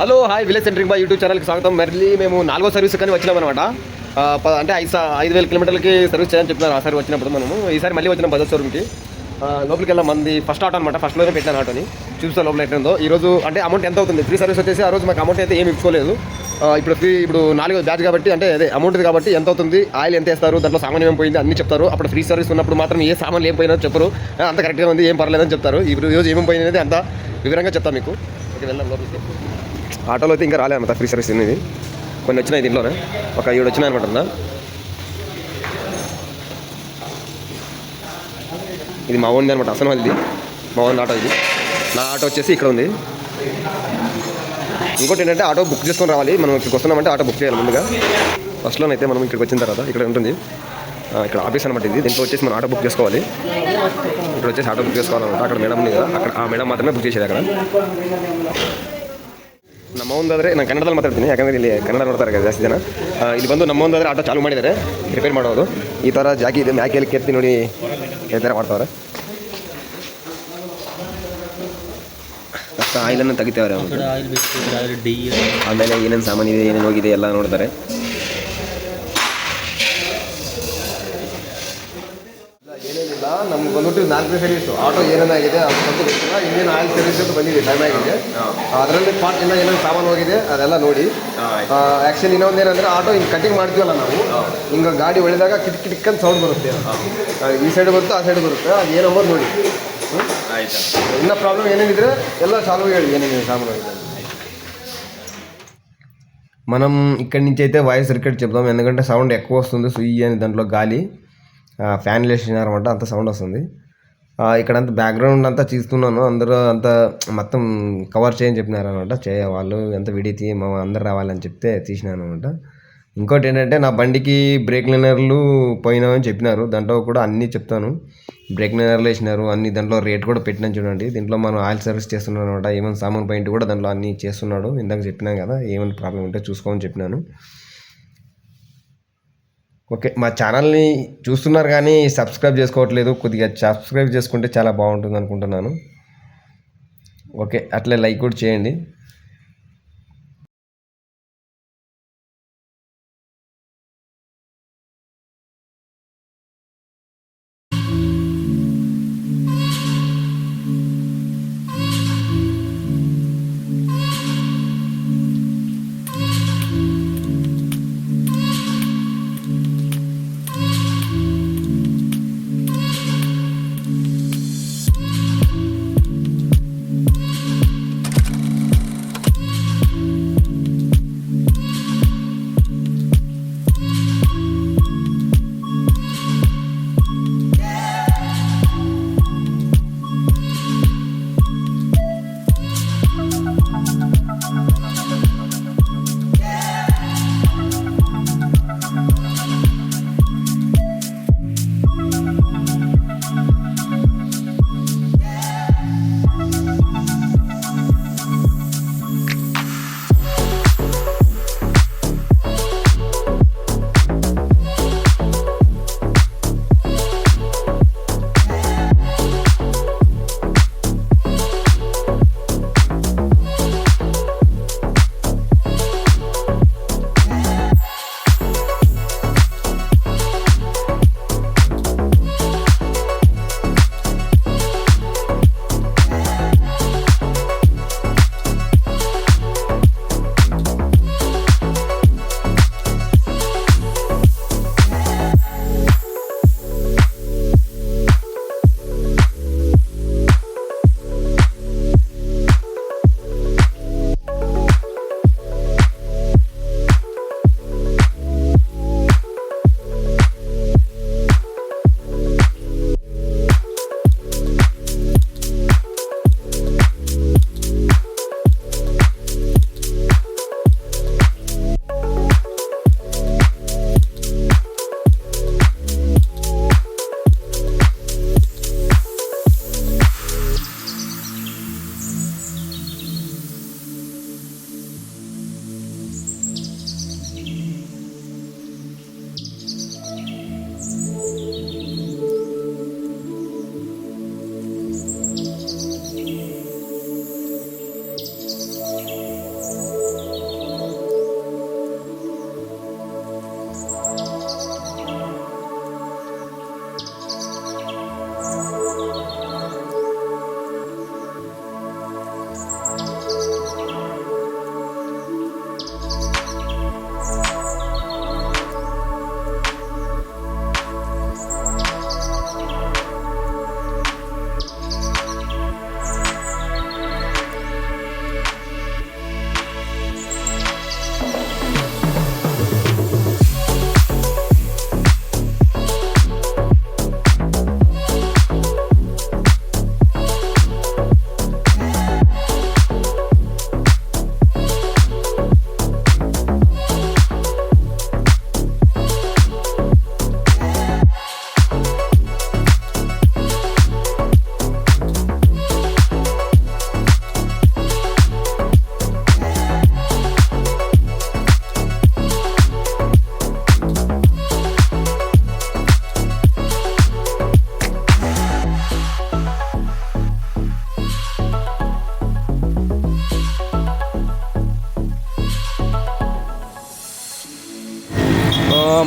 Hello hi village centring by YouTube ఛానల్కి స్వాగతం. మళ్ళీ మేము 4వ సర్వీస్ కానీ వచ్చినామన్నమాట. అంటే 5,000 కిలోమీటర్లకి సర్వీస్ చేయాలని చెప్తున్నారు. ఆ సారి వచ్చినప్పుడు మనము ఈసారి మళ్ళీ వచ్చినాం బజాజ్ షోరూమ్కి. లోపలికి వెళ్ళాం. మంది ఫస్ట్ ఆటో అనమాట. ఫస్ట్లోనే పెట్టాను ఆటోని. చూపిస్తాను లోపల ఎట్లుందో. ఈరోజు అంటే అమౌంట్ ఎంత అవుతుంది. 3 సర్వీస్ వచ్చేసి ఆ రోజు మాకు అమౌంట్ అయితే ఏమి ఇచ్చుకోలేదు. ఇప్పుడు 4వ బ్యాచ్ కాబట్టి అంటే అదే అమౌంట్ కాబట్టి ఎంత అవుతుంది, ఆయిల్ ఎంత వేస్తారు, దాంట్లో సామాన్ ఏం పోయింది అన్నీ చెప్తారు. అప్పుడు ఫ్రీ సర్వీస్ ఉన్నప్పుడు మాత్రం ఏ సామాన్లు ఏం పోయినా చెప్పరు. అంత కరెక్ట్గా ఉంది, ఏం పర్లేదని చెప్తారు. ఇప్పుడు ఈరోజు ఏమేమి పోయినది అంత వివరంగా చెప్తాను మీకు. ఓకే, వెళ్దాం లోపలికి. ఆటోలో అయితే ఇంకా రాలేదన్నమాట ఫ్రీ సర్వీస్. ఇది కొన్ని వచ్చినాయి దీంట్లోనే. ఒక 7 వచ్చినాయి అనమాట. ఇది మా ఓన్ది అనమాట. అసలు ఇది మా ఓన్ ఆటో. ఇది నా ఆటో వచ్చేసి ఇక్కడ ఉంది. ఇంకోటి ఏంటంటే ఆటో బుక్ చేసుకొని రావాలి. మనం ఇక్కడికి వస్తున్నామంటే ఆటో బుక్ చేయాలి ముందుగా. ఫస్ట్లోనైతే మనం ఇక్కడికి వచ్చిన తర్వాత ఇక్కడ ఉంటుంది, ఇక్కడ ఆఫీస్ అనమాట. ఇది దీంట్లో వచ్చేసి మనం ఆటో బుక్ చేసుకోవాలి. ఇక్కడ వచ్చేసి ఆటో బుక్ చేసుకోవాలన్నమాట. అక్కడ మేడం ఉంది కదా, అక్కడ ఆ మేడం మాత్రమే ಬುಕ್ చేసేది ಅక్కడ. ನಮ್ಮ ಒಂದಾದರೆ ನಾನು ಕನ್ನಡದಲ್ಲಿ ಮಾತಾಡ್ತೀನಿ, ಯಾಕಂದರೆ ಇಲ್ಲಿ ಕನ್ನಡ ನೋಡ್ತಾರೆ ಜಾಸ್ತಿ ಜನ. ಇಲ್ಲಿ ಬಂದು ನಮ್ಮ ಒಂದಾದರೆ ಆಟೋ ಚಾಲು ಮಾಡಿದ್ದಾರೆ, ರಿಪೇರ್ ಮಾಡೋದು. ಈ ಥರ ಜಾಗಿ ಇದೆ, ಮ್ಯಾಕೆಲ್ಲಿ ಕೆತ್ತಿ ನೋಡಿ ಈ ಥರ ಮಾಡ್ತಾವ್ರೆ. ಫಸ್ಟ್ ಆಯಿಲನ್ನು ತೆಗಿತೇವ್ರೆ. ಆಮೇಲೆ ಏನೇನು ಸಾಮಾನು ಇದೆ, ಏನೇನು ಹೋಗಿದೆ ಎಲ್ಲ ನೋಡ್ತಾರೆ. ಏನೇನಿಲ್ಲ, ನಮ್ಗೆ ಬಂದ್ಬಿಟ್ಟು 4ನೇ ಸರ್ವಿಸು. ಆಟೋ ಏನೇನಾಗಿದೆ ಅದು ಸ್ವಲ್ಪ ಗೊತ್ತಿಲ್ಲ. ಇನ್ನೇನು ಆಯಿಲ್ ಸರ್ವಿಸ್ ಅಂತ ಬಂದಿದೆ, ಟೈಮ್ ಆಗಿದೆ. ಅದರಲ್ಲಿ ಪಾರ್ಟ್ ಎಲ್ಲ ಏನೇನು ಸಾಮಾನು ಹೋಗಿದೆ ಅದೆಲ್ಲ ನೋಡಿ. ಆ್ಯಕ್ಚುಲಿ ಇನ್ನೊಂದು ಏನಂದರೆ ಆಟೋ ಹಿಂಗೆ ಕಟಿಂಗ್ ಮಾಡ್ತೀವಲ್ಲ ನಾವು, ಹಿಂಗೆ ಗಾಡಿ ಹೊಳೆದಾಗ ಕಿಟಕ್ ಅಂತ ಸೌಂಡ್ ಬರುತ್ತೆ. ಈ ಸೈಡ್ ಬರುತ್ತೆ, ಆ ಸೈಡ್ ಬರುತ್ತೆ. ಅದು ಏನಂಬರ್ ನೋಡಿ. ಆಯಿತಾ, ಇನ್ನೂ ಪ್ರಾಬ್ಲಮ್ ಏನೇನಿದ್ರೆ ಎಲ್ಲ చాలు ಹೇಳಿ ఏనేమి సామాను ಇದೆ. మనం ఇక్కడి నుంచి అయితే వాయిస్ రికార్డ్ చెప్దాం, ఎందుకంటే సౌండ్ ఎక్కువ వస్తుంది. సుయ్యి అని దాంట్లో గాలి ఫ్యాన్ వేసినారన్నమాట, అంత సౌండ్ వస్తుంది. ఇక్కడంతా బ్యాక్గ్రౌండ్ అంతా తీస్తున్నాను. అందరూ అంతా మొత్తం కవర్ చేయని చెప్పినారనమాట. వాళ్ళు ఎంత వీడియో మా అందరు రావాలని చెప్తే తీసినాను అనమాట. ఇంకోటి ఏంటంటే నా బండికి బ్రేక్ లైనర్లు పోయినామని చెప్పినారు. దాంట్లో కూడా అన్నీ చెప్తాను. బ్రేక్ లైనర్లు వేసినారు అన్ని, దాంట్లో రేట్ కూడా పెట్టినాను చూడండి. దీంట్లో మనం ఆయిల్ సర్వీస్ చేస్తున్నాను అనమాట. ఏమైనా సామాన్ పాయింట్ కూడా దాంట్లో అన్నీ చేస్తున్నాడు. ఇందాక చెప్పినాం కదా, ఏమైనా ప్రాబ్లం ఉంటే చూసుకోమని చెప్పినాను. ఓకే, మా ఛానల్ని చూస్తున్నారు కానీ సబ్స్క్రైబ్ చేసుకోవట్లేదు. కొద్దిగా సబ్స్క్రైబ్ చేసుకుంటే చాలా బాగుంటుంది అనుకుంటున్నాను. ఓకే, అట్లే లైక్ కూడా చేయండి.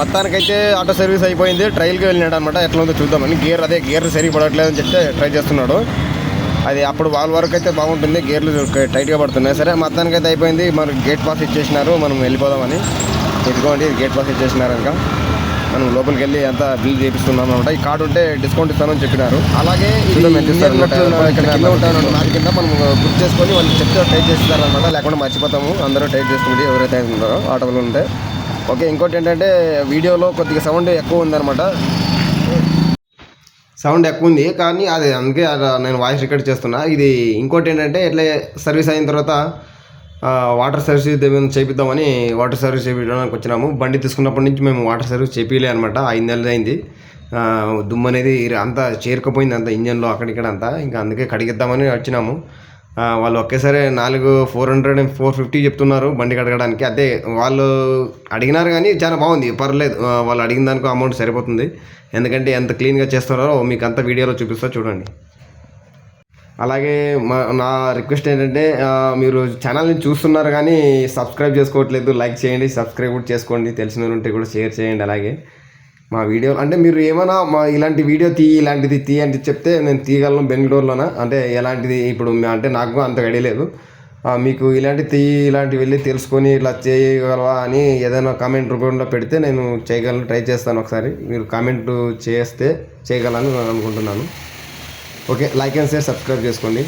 మొత్తానికైతే ఆటో సర్వీస్ అయిపోయింది. ట్రైల్కి వెళ్ళినాడు అనమాట. ఎట్లా ఉందో చూద్దామని. గేర్ సరిగ్గా పడట్లేదు అని చెప్తే ట్రై చేస్తున్నాడు. అది అప్పుడు వాళ్ళ వరకు అయితే బాగుంటుంది, గేర్లు టైట్గా పడుతున్నాయి. సరే మొత్తానికైతే అయిపోయింది. మనకు గేట్ పాస్ ఇచ్చేసినారు, మనం వెళ్ళిపోదామని. ఇదిగోండి గేట్ పాస్ ఇచ్చేసినారు. ఇంకా మనం లోపలికి వెళ్ళి అంతా బిల్ చేపిస్తున్నాం అనమాట. ఈ కార్డు ఉంటే డిస్కౌంట్ ఇస్తామని చెప్పినారు. అలాగే ఇక్కడ కింద ఉంటాను దాని కింద మనం బుక్ చేసుకొని వాళ్ళు చెప్తే టైట్ చేస్తారు అనమాట. లేకుండా మర్చిపోతాము. అందరూ టైట్ చేసుకుంటే ఎవరైతే ఉన్నారో ఆటోలు ఉంటే. ఓకే, ఇంకోటి ఏంటంటే వీడియోలో కొద్దిగా సౌండ్ ఎక్కువ ఉందన్నమాట. సౌండ్ ఎక్కువ ఉంది కానీ అది అందుకే నేను వాయిస్ రికార్డ్ చేస్తున్నా. ఇది ఇంకోటి ఏంటంటే ఇట్లా సర్వీస్ అయిన తర్వాత వాటర్ సర్వీస్ చేపిద్దామని వాటర్ సర్వీస్ చేయించడానికి వచ్చినాము. బండి తీసుకున్నప్పటి నుంచి మేము వాటర్ సర్వీస్ చేపిలే అనమాట. 5 నెలలు అయింది. దుమ్ము అనేది అంతా చేరుకుపోయింది, అంతా ఇంజన్లో అక్కడిక్కడ అంతా. ఇంకా అందుకే కడిగిద్దామని వచ్చినాము. వాళ్ళు ఒకేసారి 450 చెప్తున్నారు బండి కడగడానికి. అదే వాళ్ళు అడిగినారు కానీ చాలా బాగుంది, పర్లేదు. వాళ్ళు అడిగిన దానికి అమౌంట్ సరిపోతుంది. ఎందుకంటే ఎంత క్లీన్గా చేస్తున్నారో మీకు అంతా వీడియోలో చూపిస్తా చూడండి. అలాగే నా రిక్వెస్ట్ ఏంటంటే మీరు ఛానల్ని చూస్తున్నారు కానీ సబ్స్క్రైబ్ చేసుకోవట్లేదు. లైక్ చేయండి, సబ్స్క్రైబ్ కూడా చేసుకోండి. తెలిసిన ఉంటే కూడా షేర్ చేయండి. అలాగే మా వీడియో అంటే మీరు ఏమైనా ఇలాంటి వీడియో ఇలాంటిది అంటే చెప్తే నేను తీయగలను. బెంగళూరులోన అంటే ఎలాంటిది ఇప్పుడు అంటే నాకు అంత ఐడియా లేదు. మీకు ఇలాంటివి వెళ్ళి తెలుసుకొని ఇలా చేయగలవా అని ఏదైనా కామెంట్ రూపంలో పెడితే నేను చేయగలను, ట్రై చేస్తాను. ఒకసారి మీరు కామెంట్ చేస్తే చేయగలను నేను అనుకుంటున్నాను. Okay, like and share, subscribe చేసుకోండి.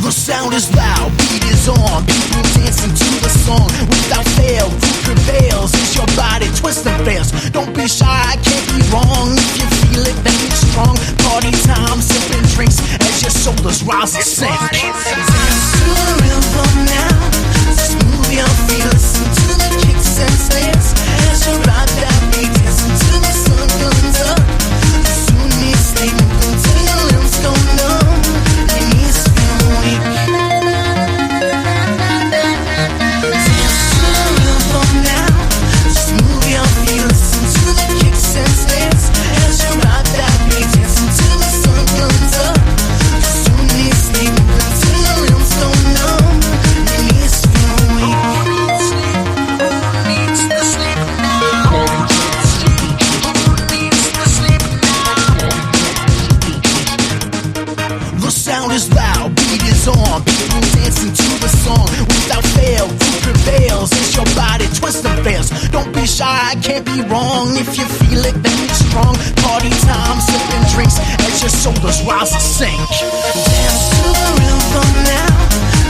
The sound is loud, beat is on, people dancing to the song. Without fail, who prevails? Is your body twist and fails? Don't be shy, can't be wrong. If you feel it, then it's strong. Party time, sipping drinks as your shoulders rise and sink. Dance to the rhythm now, just move your feet, listen to the kicks and snares as you ride that beat, dancing till the sun comes up. Soon you stay moving till your limbs go numb. Your knees feel weak. Dance to the rhythm now, just move your feet, listen to the kicks and snares as you ride that beat, dancing till the sun comes up. Soon you stay moving till your limbs go numb. Your knees feel weak. Who needs to sleep now? Who needs to sleep now? The sound is loud, beat is on, people dancing to the song. Without fail, who prevails? Is your body twist and fails? Don't be shy, can't be wrong. If you feel it, then it's strong. Party time, sipping drinks as your shoulders rise and sink. Dance to the rhythm now,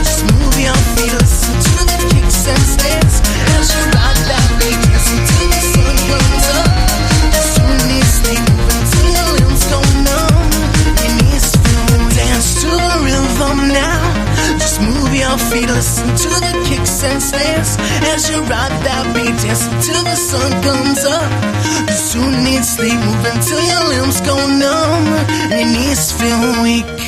just move your feet, listen to the kicks and snares as you ride that beat, dancing till the sun comes up. Soon you stay moving till your limbs go numb. Your knees feel. Dance to the rhythm now, just move your feet, listen to the kicks and snares as you ride that beat, dancing till the sun comes up. You soon need sleep, moving till your limbs go numb and your knees feel weak.